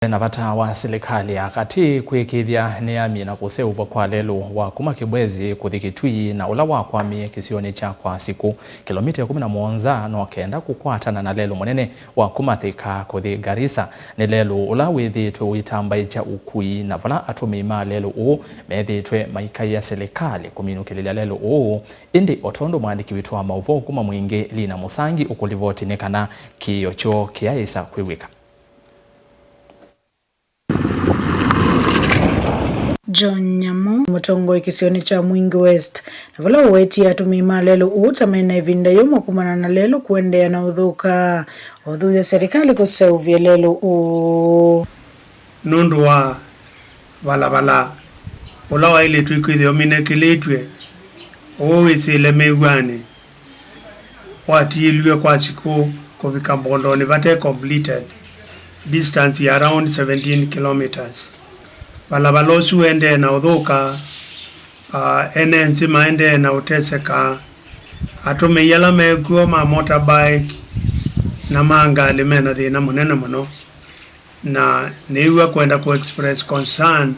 Na vata wa serikali akati kwikithia niami na kuseuva kwa lelo wa kuma Kibwezi kuthi Kitui na ula wa kwami kisioni cha kwa siku kilomita 17 no kenda kukwatana na lelo munene wa kuma Thika kuthi Garissa ni lelo ula withitwe uitambai cha ukui na vala atumima lelo u methitwe maikai ya serikali kuminukililia lelo u indi otondo mwandiki witu wa mauvo kuma mwingi Lina Musangi ukulivoti nekana kiyocho kiaisa kwiwika. John Nyamo mutongo ikisioni cha Mwingi West na vala uweti atumima lelo utamena ivinda yomo kumana na lelo kuendea na udhuka ya serikali kuseuvya lelo nundu wa vala ulawa ile tuikuthi ominekiletwe uwisile megwane watilwe kwa siku kufika Mbondoni vate completed distance ya around 17 kilometers. Valabalosu ende na udhuka ene nzima ende na uteseka atume yala mekuwa ma motorbike na maangali mena dhina munene muno na niwa kwenda ku express concern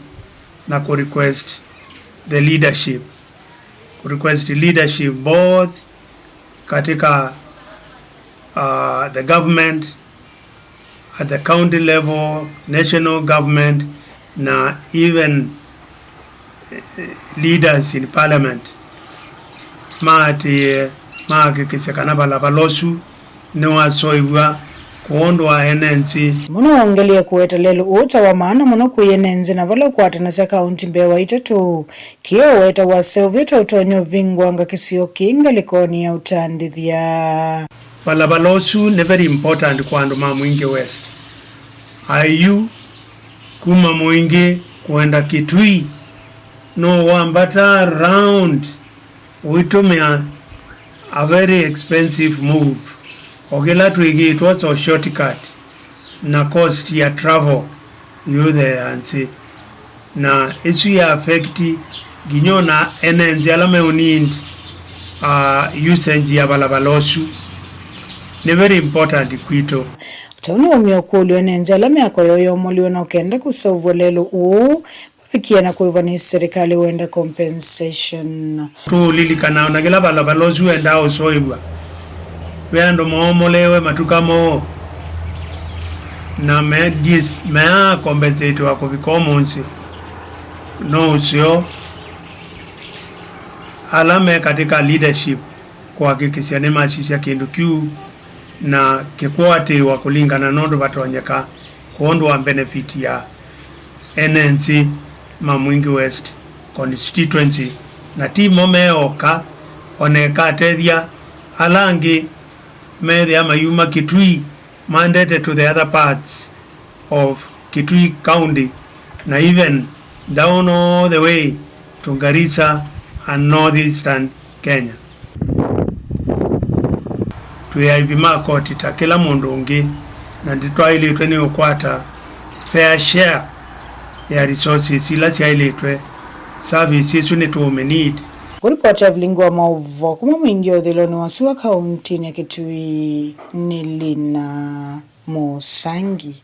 na ku request the leadership both katika the government at the county level, national government na even leaders in parliament maakikisakana balabalosu niwasoiwa kuondwa enenzi muno ongelia kuweta lelo uta wa maana muno kuyenenzi na vala kuatana sa kaunti Mbewa itatu kio weta wa Selvita utonyo vingwanga kisio kinga likoni ya utandithia balabalosu ne very important kwa andu ma Mwingi West ayu kuma Mwingi kuenda Kitui no wambata round uitumia a very expensive move ogela twigi it was a shortcut na cost ya travel you there ansi na isu ya affect ginyona enenzi alame unind usage ya balabalosu ni very important kwito Tauni umiyokuli wenenzi alame yako yoyo muli na ukenda kusavu lelo mafikia na kuivani serikali uenda compensation lili kana unagela balabalosu enda usoibwa weando moomolewe matukamo na mea compensate wako vikomunsi no usio alame katika leadership kwa kikisia nema sisi ya kindu kiu na kikwati wa kulingana nondo batonyeka kuondo wa benefit ya NNC ma Mwingi West constituency na timo meoka oneka tethia alangi mede ama yuma Kitui mandated to the other parts of Kitui County na even down all the way to Garissa and northeastern Kenya. Tuyaivima koti ta kila mundu ungi na nditwa ili itwe ni ukwata fair share ya resources ila tia ili itwe services unituume need. Kuripoti ya Vilingwa Mauvo kuma Mwingi Odhiloni wasiwa kaunti ya Kitui ni Lina Musangi.